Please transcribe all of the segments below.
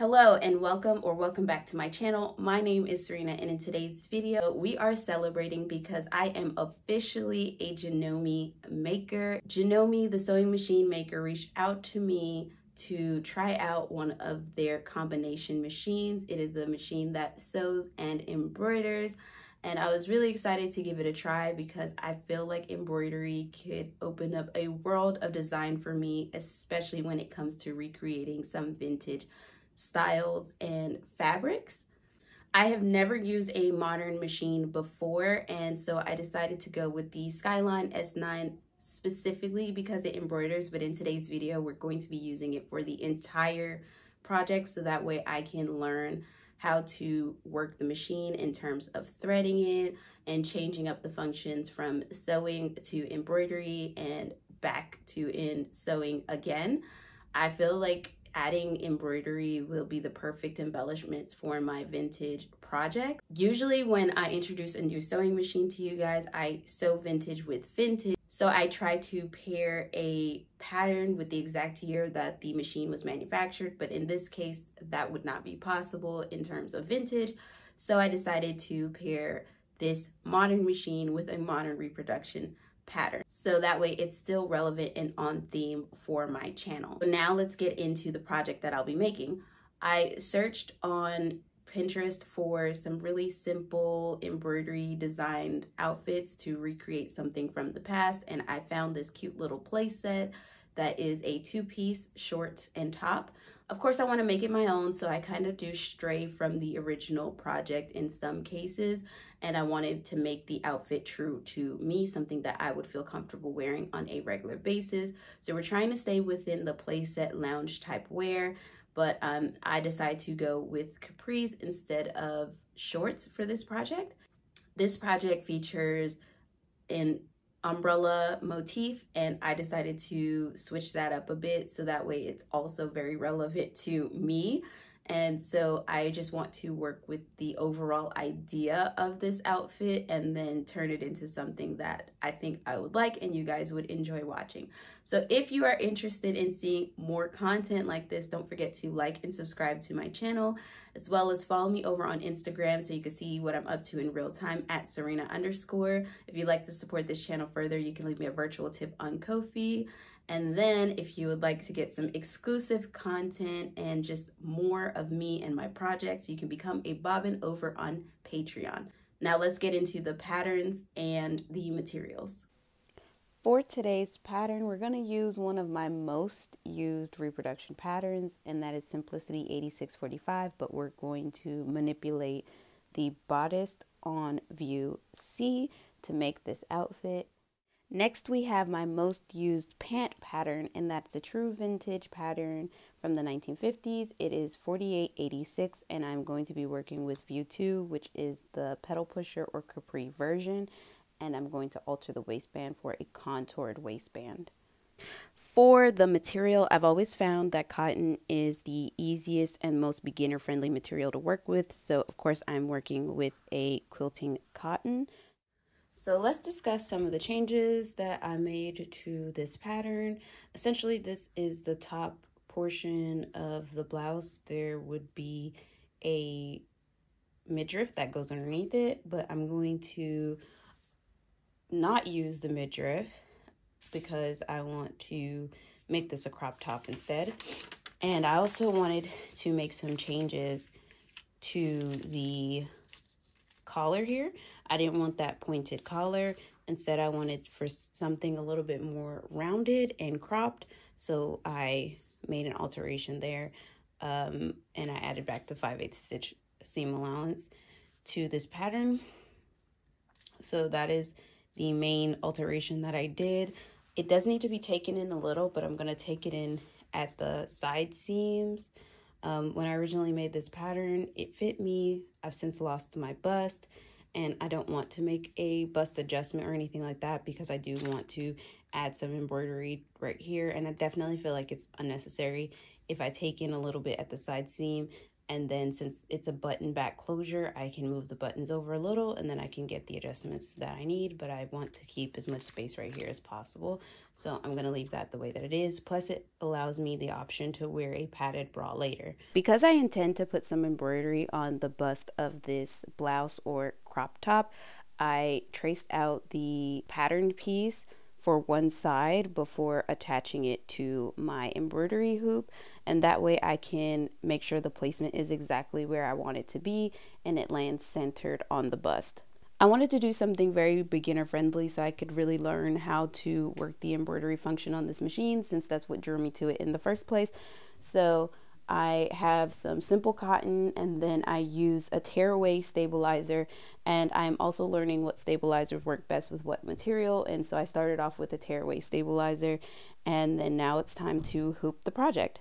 Hello and welcome back to my channel. My name is Serena, and in today's video we are celebrating because I am officially a Janome maker. Janome, the sewing machine maker, reached out to me to try out one of their combination machines. It is a machine that sews and embroiders, and I was really excited to give it a try because I feel like embroidery could open up a world of design for me, especially when it comes to recreating some vintage styles and fabrics. I have never used a modern machine before, and so I decided to go with the Skyline S9 specifically because it embroiders, but in today's video we're going to be using it for the entire project so that way I can learn how to work the machine in terms of threading it and changing up the functions from sewing to embroidery and back to in sewing again. I feel like adding embroidery will be the perfect embellishments for my vintage project. Usually when I introduce a new sewing machine to you guys, I sew vintage with vintage. So I try to pair a pattern with the exact year that the machine was manufactured, but in this case, that would not be possible in terms of vintage. So I decided to pair this modern machine with a modern reproduction pattern, so that way it's still relevant and on theme for my channel. So now let's get into the project that I'll be making. I searched on Pinterest for some really simple embroidery designed outfits to recreate something from the past, and I found this cute little play set that is a two-piece shorts and top. Of course, I want to make it my own, so I kind of do stray from the original project in some cases, and I wanted to make the outfit true to me, something that I would feel comfortable wearing on a regular basis. So we're trying to stay within the playset lounge type wear, but I decided to go with capris instead of shorts for this project. This project features an umbrella motif, and I decided to switch that up a bit so that way it's also very relevant to me. And so I just want to work with the overall idea of this outfit and then turn it into something that I think I would like and you guys would enjoy watching. So if you are interested in seeing more content like this, don't forget to like and subscribe to my channel, as well as follow me over on Instagram so you can see what I'm up to in real time at Serena_. If you'd like to support this channel further, you can leave me a virtual tip on Ko-fi. And then if you would like to get some exclusive content and just more of me and my projects, you can become a bobbin over on Patreon. Now let's get into the patterns and the materials. For today's pattern, we're going to use one of my most used reproduction patterns, and that is Simplicity 8645, but we're going to manipulate the bodice on view C to make this outfit. Next, we have my most used pant pattern, and that's a true vintage pattern from the 1950s. It is 4886, and I'm going to be working with view 2, which is the pedal pusher or capri version, and I'm going to alter the waistband for a contoured waistband. For the material, I've always found that cotton is the easiest and most beginner-friendly material to work with, so of course I'm working with a quilting cotton. So let's discuss some of the changes that I made to this pattern. Essentially, this is the top portion of the blouse. There would be a midriff that goes underneath it, but I'm going to not use the midriff because I want to make this a crop top instead. And I also wanted to make some changes to the collar here. I didn't want that pointed collar. Instead, I wanted for something a little bit more rounded and cropped. So I made an alteration there, and I added back the 5/8 stitch seam allowance to this pattern. So that is the main alteration that I did. It does need to be taken in a little, but I'm going to take it in at the side seams. When I originally made this pattern, it fit me. I've since lost my bust, and I don't want to make a bust adjustment or anything like that because I do want to add some embroidery right here, and I definitely feel like it's unnecessary if I take in a little bit at the side seam And then since it's a button back closure, I can move the buttons over a little and then I can get the adjustments that I need, but I want to keep as much space right here as possible. So I'm going to leave that the way that it is. Plus it allows me the option to wear a padded bra later. Because I intend to put some embroidery on the bust of this blouse or crop top, I traced out the patterned piece for one side before attaching it to my embroidery hoop, and that way I can make sure the placement is exactly where I want it to be and it lands centered on the bust. I wanted to do something very beginner friendly so I could really learn how to work the embroidery function on this machine, since that's what drew me to it in the first place. So I have some simple cotton, and then I use a tearaway stabilizer, and I'm also learning what stabilizers work best with what material, and so I started off with a tearaway stabilizer, and then now it's time to hoop the project.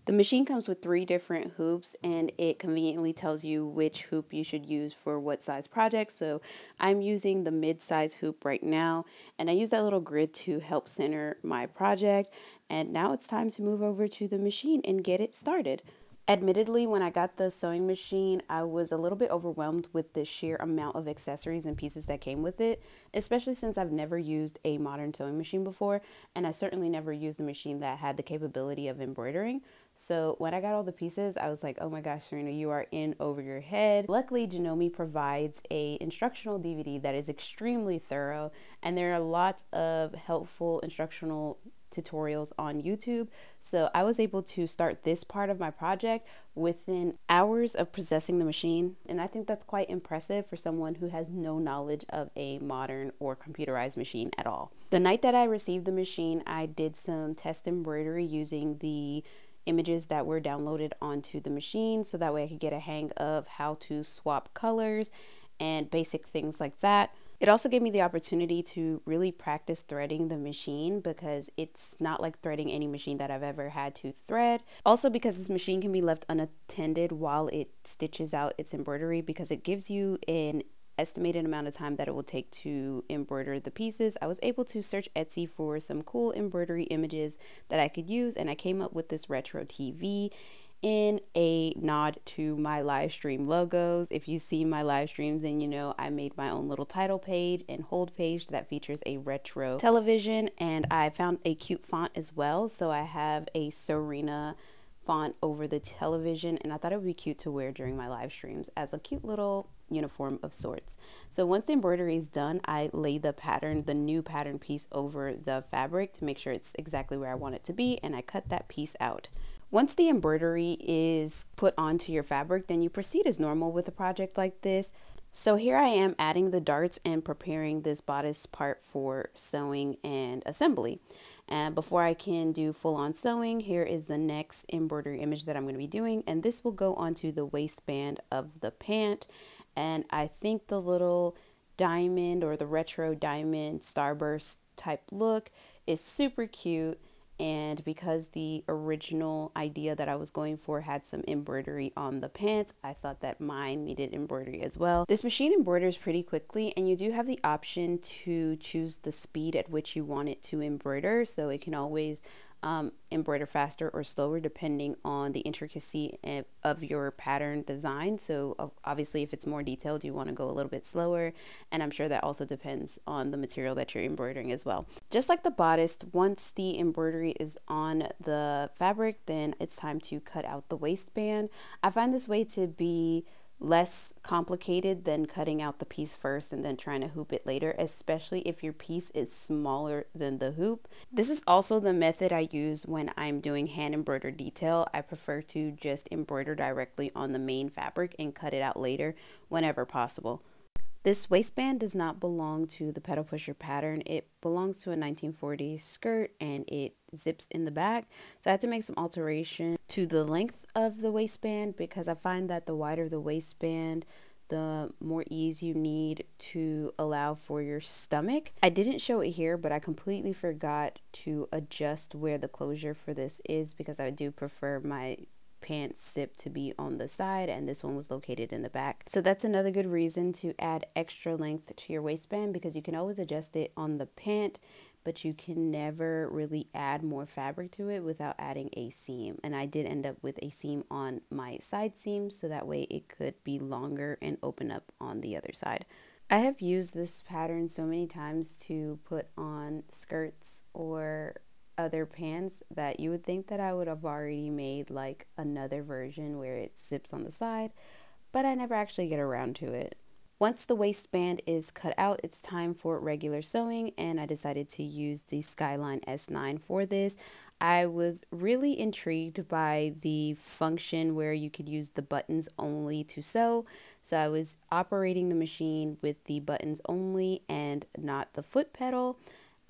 The machine comes with 3 different hoops, and it conveniently tells you which hoop you should use for what size project. So I'm using the mid-size hoop right now, and I use that little grid to help center my project. And now it's time to move over to the machine and get it started. Admittedly, when I got the sewing machine, I was a little bit overwhelmed with the sheer amount of accessories and pieces that came with it, especially since I've never used a modern sewing machine before, and I certainly never used a machine that had the capability of embroidering. So when I got all the pieces, I was like, oh my gosh, Serena, you are in over your head. Luckily, Janome provides a instructional DVD that is extremely thorough, and there are lots of helpful instructional tutorials on YouTube. So I was able to start this part of my project within hours of possessing the machine, and I think that's quite impressive for someone who has no knowledge of a modern or computerized machine at all. The night that I received the machine, I did some test embroidery using the images that were downloaded onto the machine, so that way I could get a hang of how to swap colors and basic things like that. It also gave me the opportunity to really practice threading the machine, because it's not like threading any machine that I've ever had to thread. Also, because this machine can be left unattended while it stitches out its embroidery, because it gives you an estimated amount of time that it will take to embroider the pieces. I was able to search Etsy for some cool embroidery images that I could use, and I came up with this retro TV in a nod to my live stream logos. If you see my live streams, then you know I made my own little title page and hold page that features a retro television, and I found a cute font as well. So I have a Serena font over the television, and I thought it would be cute to wear during my live streams as a cute little uniform of sorts. So once the embroidery is done, I lay the pattern, the new pattern piece, over the fabric to make sure it's exactly where I want it to be, and I cut that piece out. Once the embroidery is put onto your fabric, then you proceed as normal with a project like this. So here I am adding the darts and preparing this bodice part for sewing and assembly. And before I can do full-on sewing, here is the next embroidery image that I'm going to be doing, and this will go onto the waistband of the pant. And I think the little diamond, or the retro diamond starburst type look, is super cute. And because the original idea that I was going for had some embroidery on the pants, I thought that mine needed embroidery as well. This machine embroiders pretty quickly, and you do have the option to choose the speed at which you want it to embroider, so it can always embroider faster or slower depending on the intricacy of your pattern design. So obviously if it's more detailed, you want to go a little bit slower, and I'm sure that also depends on the material that you're embroidering as well. Just like the bodice, once the embroidery is on the fabric, then it's time to cut out the waistband. I find this way to be less complicated than cutting out the piece first and then trying to hoop it later, especially if your piece is smaller than the hoop. This is also the method I use when I'm doing hand embroidered detail. I prefer to just embroider directly on the main fabric and cut it out later whenever possible. This waistband does not belong to the pedal pusher pattern. It belongs to a 1940s skirt, and it zips in the back. So I had to make some alteration to the length of the waistband, because I find that the wider the waistband, the more ease you need to allow for your stomach. I didn't show it here, but I completely forgot to adjust where the closure for this is, because I do prefer my pants zip to be on the side, and this one was located in the back. So that's another good reason to add extra length to your waistband, because you can always adjust it on the pant but you can never really add more fabric to it without adding a seam. And I did end up with a seam on my side seam, so that way it could be longer and open up on the other side. I have used this pattern so many times to put on skirts or other pants that you would think that I would have already made like another version where it zips on the side, but I never actually get around to it. Once the waistband is cut out, it's time for regular sewing, and I decided to use the Skyline S9 for this. I was really intrigued by the function where you could use the buttons only to sew. So I was operating the machine with the buttons only and not the foot pedal.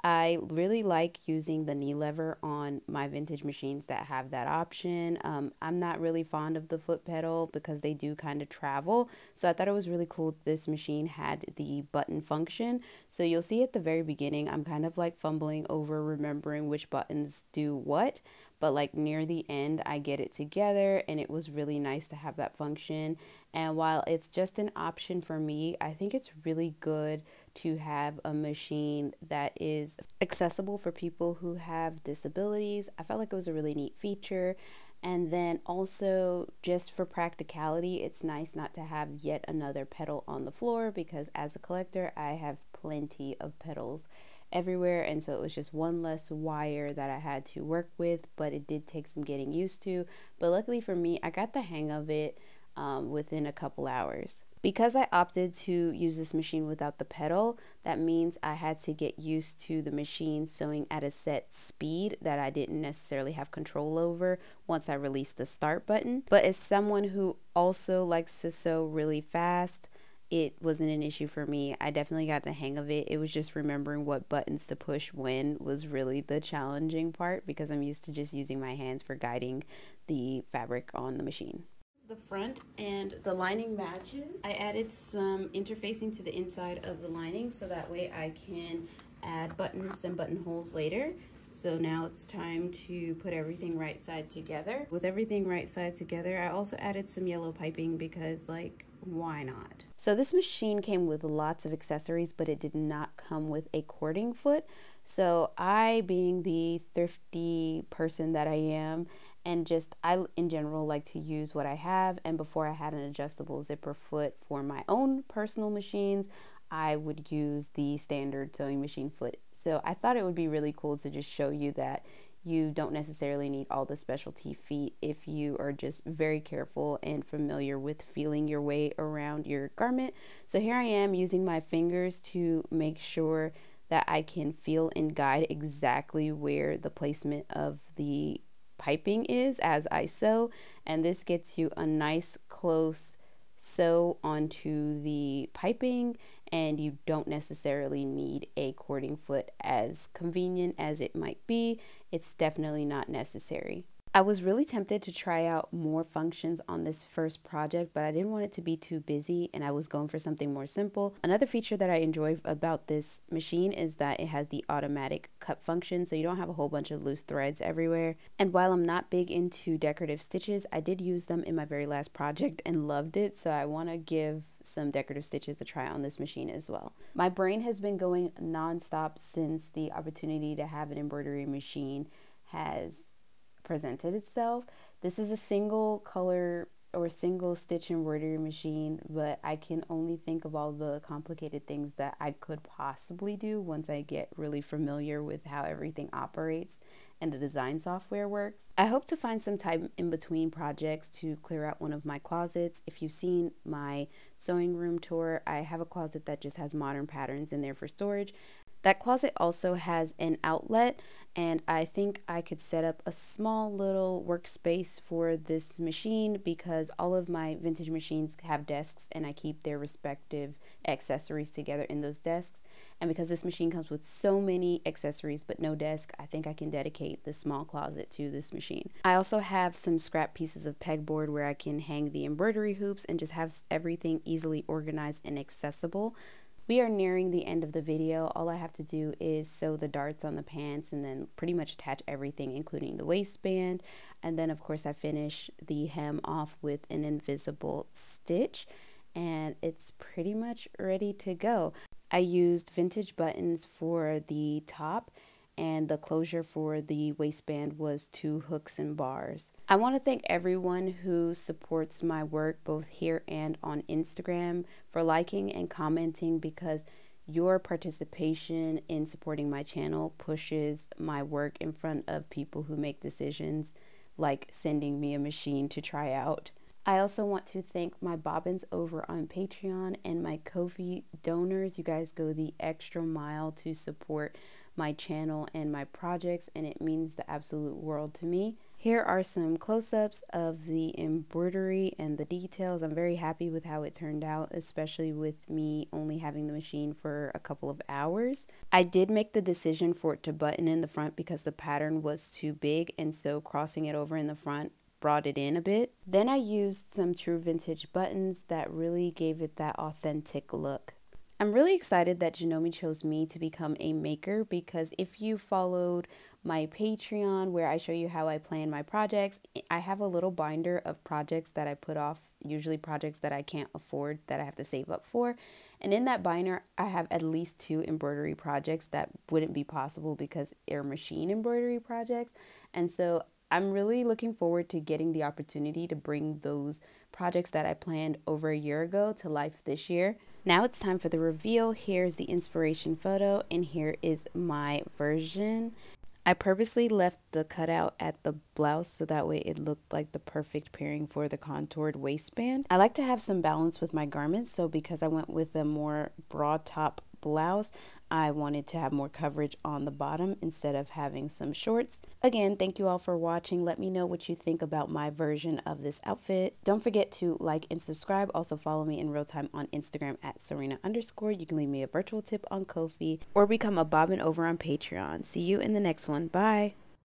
I really like using the knee lever on my vintage machines that have that option. I'm not really fond of the foot pedal because they do kind of travel. So I thought it was really cool this machine had the button function. So you'll see at the very beginning, I'm kind of like fumbling over remembering which buttons do what. But like near the end, I get it together, and it was really nice to have that function. And while it's just an option for me, I think it's really good to have a machine that is accessible for people who have disabilities. I felt like it was a really neat feature. And then also, just for practicality, it's nice not to have yet another pedal on the floor, because as a collector, I have plenty of pedals everywhere, and so it was just one less wire that I had to work with, but it did take some getting used to. But luckily for me, I got the hang of it within a couple hours. Because I opted to use this machine without the pedal, that means I had to get used to the machine sewing at a set speed that I didn't necessarily have control over once I released the start button. But as someone who also likes to sew really fast, it wasn't an issue for me. I definitely got the hang of it. It was just remembering what buttons to push when was really the challenging part, because I'm used to just using my hands for guiding the fabric on the machine. This is the front, and the lining matches. I added some interfacing to the inside of the lining so that way I can add buttons and buttonholes later. So now it's time to put everything right side together. With everything right side together, I also added some yellow piping because, like, why not? So this machine came with lots of accessories, but it did not come with a cording foot. So I, being the thrifty person that I am, and just I in general like to use what I have, and before I had an adjustable zipper foot for my own personal machines, I would use the standard sewing machine foot. So I thought it would be really cool to just show you that you don't necessarily need all the specialty feet if you are just very careful and familiar with feeling your way around your garment. So here I am using my fingers to make sure that I can feel and guide exactly where the placement of the piping is as I sew, and this gets you a nice close sew onto the piping, and you don't necessarily need a cording foot. As convenient as it might be, it's definitely not necessary. I was really tempted to try out more functions on this first project, but I didn't want it to be too busy, and I was going for something more simple. Another feature that I enjoy about this machine is that it has the automatic cut function, so you don't have a whole bunch of loose threads everywhere. And while I'm not big into decorative stitches, I did use them in my very last project and loved it, so I want to give some decorative stitches to try on this machine as well. My brain has been going non-stop since the opportunity to have an embroidery machine has presented itself. This is a single color or single stitch embroidery machine, but I can only think of all the complicated things that I could possibly do once I get really familiar with how everything operates and the design software works. I hope to find some time in between projects to clear out one of my closets. If you've seen my sewing room tour, I have a closet that just has modern patterns in there for storage. That closet also has an outlet, and I think I could set up a small little workspace for this machine because all of my vintage machines have desks and I keep their respective accessories together in those desks. And because this machine comes with so many accessories but no desk, I think I can dedicate this small closet to this machine. I also have some scrap pieces of pegboard where I can hang the embroidery hoops and just have everything easily organized and accessible. We are nearing the end of the video. All I have to do is sew the darts on the pants and then pretty much attach everything, including the waistband. And then of course I finish the hem off with an invisible stitch, and it's pretty much ready to go. I used vintage buttons for the top, and the closure for the waistband was 2 hooks and bars. I want to thank everyone who supports my work both here and on Instagram for liking and commenting, because your participation in supporting my channel pushes my work in front of people who make decisions like sending me a machine to try out. I also want to thank my bobbins over on Patreon and my Ko-fi donors. You guys go the extra mile to support my channel and my projects, and it means the absolute world to me. Here are some close-ups of the embroidery and the details. I'm very happy with how it turned out, especially with me only having the machine for a couple of hours. I did make the decision for it to button in the front because the pattern was too big, and so crossing it over in the front brought it in a bit. Then I used some true vintage buttons that really gave it that authentic look. I'm really excited that Janome chose me to become a maker, because if you followed my Patreon where I show you how I plan my projects, I have a little binder of projects that I put off, usually projects that I can't afford, that I have to save up for. And in that binder, I have at least 2 embroidery projects that wouldn't be possible because they're machine embroidery projects. And so I'm really looking forward to getting the opportunity to bring those projects that I planned over a year ago to life this year. Now it's time for the reveal. Here's the inspiration photo, and here is my version. I purposely left the cutout at the blouse so that way it looked like the perfect pairing for the contoured waistband. I like to have some balance with my garments, so because I went with a more broad top blouse, I wanted to have more coverage on the bottom instead of having some shorts. Again, thank you all for watching. Let me know what you think about my version of this outfit. Don't forget to like and subscribe. Also follow me in real time on Instagram at Serena_. You can leave me a virtual tip on Ko-fi or become a bobbin over on Patreon. See you in the next one. Bye.